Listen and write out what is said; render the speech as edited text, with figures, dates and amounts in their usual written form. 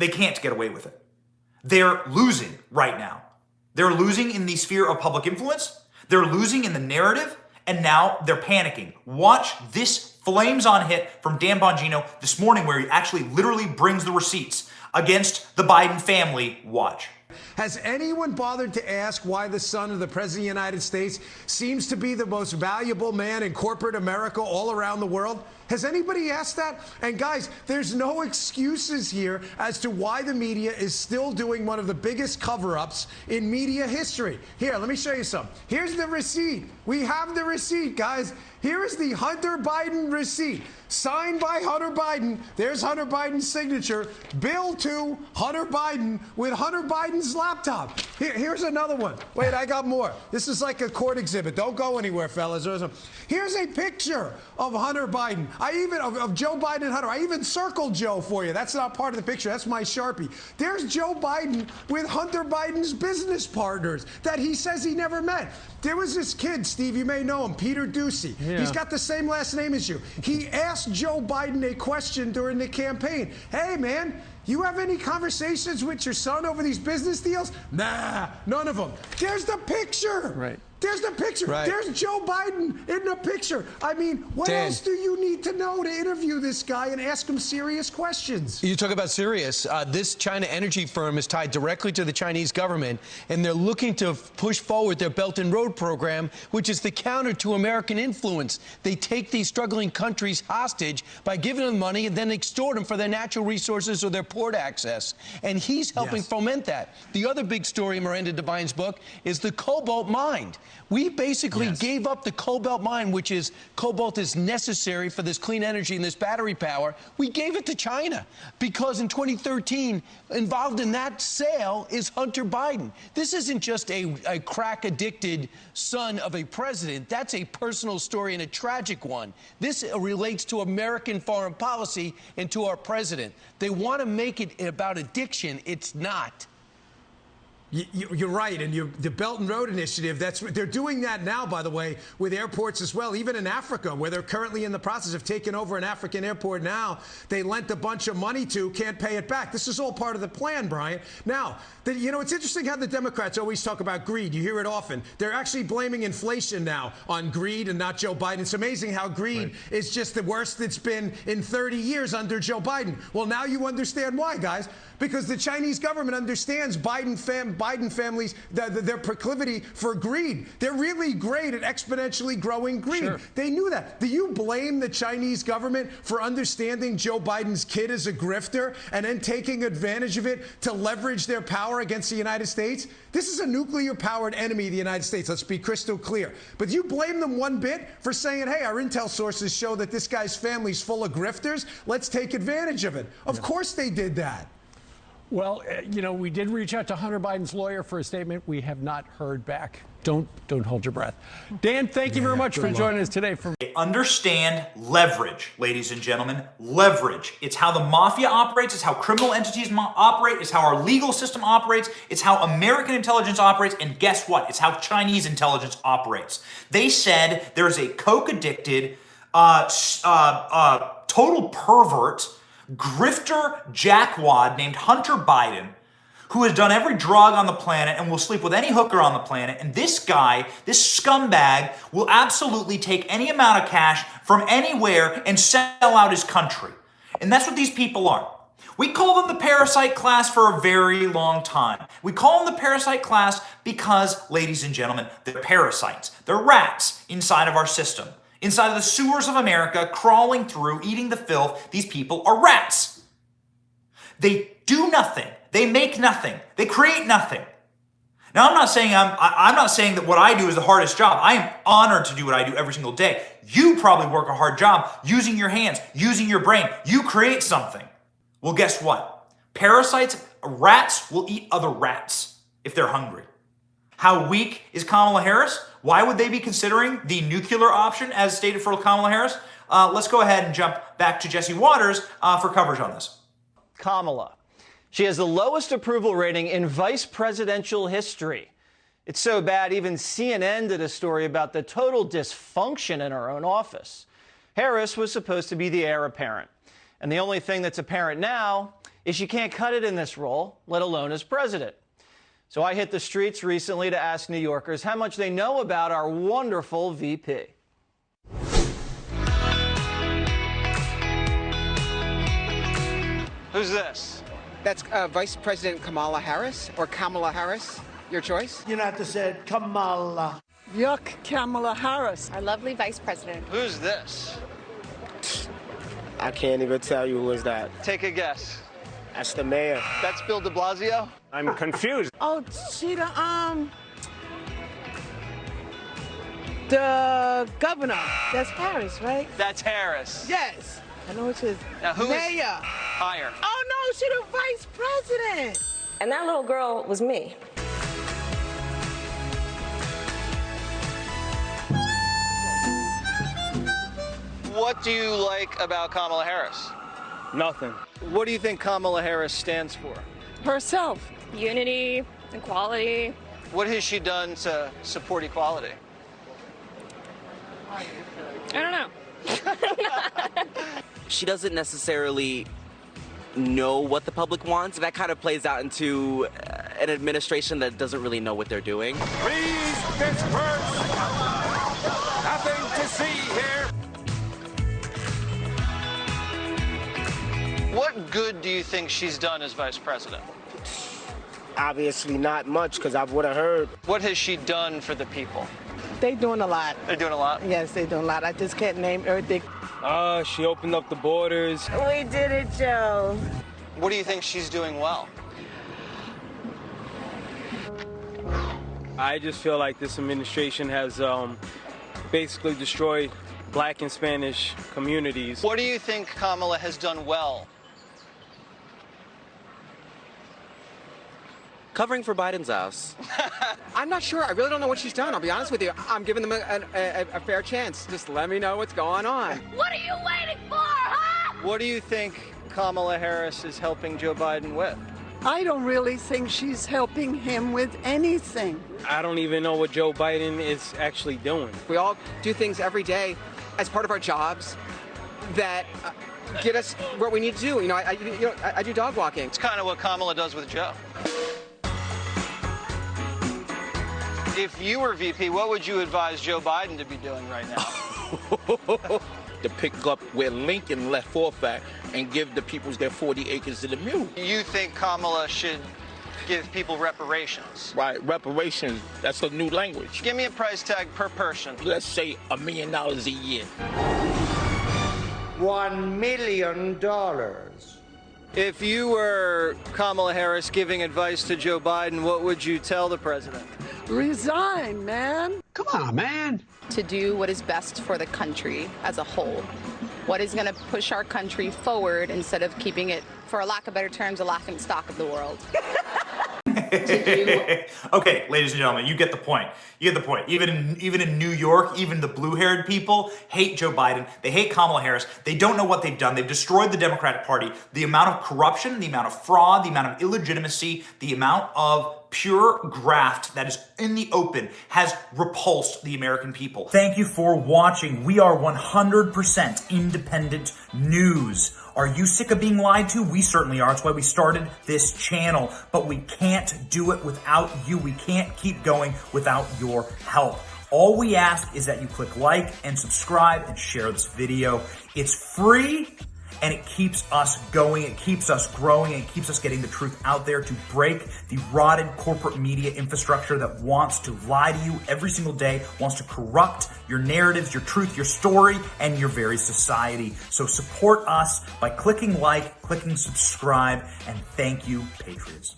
They can't get away with it. They're losing right now. They're losing in the sphere of public influence. They're losing in the narrative. And now they're panicking. Watch this flames on hit from Dan Bongino this morning where he actually literally brings the receipts against the Biden family. Watch. Has anyone bothered to ask why the son of the President of the United States seems to be the most valuable man in corporate America all around the world? Has anybody asked that? And guys, there's no excuses here as to why the media is still doing one of the biggest cover-ups in media history. Here, let me show you some. Here's the receipt. We have the receipt, guys. Here is the Hunter Biden receipt, signed by Hunter Biden. There's Hunter Biden's signature. Bill to Hunter Biden with Hunter Biden's laptop. Here's another one. Wait, I got more. This is like a court exhibit. Don't go anywhere, fellas. Here's a picture of Hunter Biden. Of Joe Biden and Hunter. I even circled Joe for you. That's not part of the picture. That's my Sharpie. There's Joe Biden with Hunter Biden's business partners that he says he never met. There was this kid, Steve, you may know him, Peter Ducey. Yeah. He's got the same last name as you. He asked Joe Biden a question during the campaign. Hey, man, you have any conversations with your son over these business deals? Nah, none of them. There's the picture. Right. There's the picture. Right. There's Joe Biden in the picture. I mean, what else do you need to know to interview this guy and ask him serious questions? You talk about serious. This China energy firm is tied directly to the Chinese government, and they're looking to push forward their Belt and Road program, which is the counter to American influence. They take these struggling countries hostage by giving them money and then extort them for their natural resources or their port access. And he's helping foment that. The other big story in Miranda Devine's book is the cobalt mine. We basically gave up the cobalt mine, which is cobalt is necessary for this clean energy and this battery power. We gave it to China because in 2013, involved in that sale is Hunter Biden. This isn't just a crack-addicted son of a president. That's a personal story and a tragic one. This relates to American foreign policy and to our president. They want to make it about addiction. It's not. You're right, and the Belt and Road Initiative, they're doing that now, by the way, with airports as well, even in Africa, where they're currently in the process of taking over an African airport now. They lent a bunch of money to, can't pay it back. This is all part of the plan, Brian. Now, it's interesting how the Democrats always talk about greed. You hear it often. They're actually blaming inflation now on greed and not Joe Biden. It's amazing how greed is just the worst it's been in 30 years under Joe Biden. Well, now you understand why, guys, because the Chinese government understands Biden families, their proclivity for greed. They're really great at exponentially growing greed. Sure. They knew that. Do you blame the Chinese government for understanding Joe Biden's kid as a grifter and then taking advantage of it to leverage their power against the United States? This is a nuclear-powered enemy of the United States. Let's be crystal clear. But you blame them one bit for saying, hey, our intel sources show that this guy's family's full of grifters. Let's take advantage of it. Of course they did that. Well, we did reach out to Hunter Biden's lawyer for a statement. We have not heard back. Don't hold your breath. Dan, thank you very much for joining us today. Understand leverage, ladies and gentlemen. Leverage. It's how the mafia operates. It's how criminal entities operate. It's how our legal system operates. It's how American intelligence operates. And guess what? It's how Chinese intelligence operates. They said there's a coke-addicted, total pervert, grifter jackwad named Hunter Biden, who has done every drug on the planet and will sleep with any hooker on the planet. And this guy, this scumbag, will absolutely take any amount of cash from anywhere and sell out his country. And that's what these people are. We call them the parasite class for a very long time. We call them the parasite class because, ladies and gentlemen, they're parasites. They're rats inside of our system. Inside of the sewers of America, crawling through, eating the filth, these people are rats. They do nothing. They make nothing. They create nothing. Now, I'm not saying that what I do is the hardest job. I am honored to do what I do every single day. You probably work a hard job using your hands, using your brain. You create something. Well, guess what? Parasites, rats will eat other rats if they're hungry. How weak is Kamala Harris? Why would they be considering the nuclear option as stated for Kamala Harris? Let's go ahead and jump back to Jesse Waters for coverage on this. Kamala. She has the lowest approval rating in vice presidential history. It's so bad, even CNN did a story about the total dysfunction in her own office. Harris was supposed to be the heir apparent. And the only thing that's apparent now is she can't cut it in this role, let alone as president. So I hit the streets recently to ask New Yorkers how much they know about our wonderful VP. Who's this? That's Vice President Kamala Harris, or Kamala Harris, your choice. You have to say Kamala. Yuck, Kamala Harris. Our lovely Vice President. Who's this? I can't even tell you who is that. Take a guess. That's the mayor. That's Bill de Blasio? I'm confused. Oh, she the governor. That's Harris, right? That's Harris. Yes. I know it's his Now who is mayor. higher? Oh no, she the vice president. And that little girl was me. What do you like about Kamala Harris? Nothing. What do you think Kamala Harris stands for? Herself. Unity, equality. What has she done to support equality? I don't know. She doesn't necessarily know what the public wants. That kind of plays out into an administration that doesn't really know what they're doing. Please disperse. Nothing to see here. What good do you think she's done as vice president? Obviously not much, because I would have heard. What has she done for the people? They doing a lot. They're doing a lot? Yes, they doing a lot. I just can't name everything. She opened up the borders. We did it, Joe. What do you think she's doing well? I just feel like this administration has basically destroyed Black and Spanish communities. What do you think Kamala has done well? Covering for Biden's house. I'm not sure. I really don't know what she's done. I'll be honest with you. I'm giving them a fair chance. Just let me know what's going on. What are you waiting for, huh? What do you think Kamala Harris is helping Joe Biden with? I don't really think she's helping him with anything. I don't even know what Joe Biden is actually doing. We all do things every day as part of our jobs that get us where we need to do. I do dog walking. It's kind of what Kamala does with Joe. If you were VP, what would you advise Joe Biden to be doing right now? To pick up where Lincoln left off at and give the peoples their 40 acres to the mule. You think Kamala should give people reparations? Right, reparations, that's a new language. Give me a price tag per person. Let's say $1 million a year. $1 million. If you were Kamala Harris giving advice to Joe Biden, what would you tell the president? Resign, man. Come on, man. To do what is best for the country as a whole. What is going to push our country forward instead of keeping it, for a lack of better terms, a laughing stock of the world. Okay, ladies and gentlemen, you get the point. You get the point. Even in New York, even the blue-haired people hate Joe Biden. They hate Kamala Harris. They don't know what they've done. They've destroyed the Democratic Party. The amount of corruption, the amount of fraud, the amount of illegitimacy, the amount of pure graft that is in the open has repulsed the American people. Thank you for watching. We are 100% independent news. Are you sick of being lied to? We certainly are. It's why we started this channel. But we can't do it without you. We can't keep going without your help. All we ask is that you click like and subscribe and share this video. It's free and it keeps us going. It keeps us growing. And it keeps us getting the truth out there to break the rotted corporate media infrastructure that wants to lie to you every single day, wants to corrupt your narratives, your truth, your story, and your very society. So support us by clicking like, clicking subscribe, and thank you, Patriots.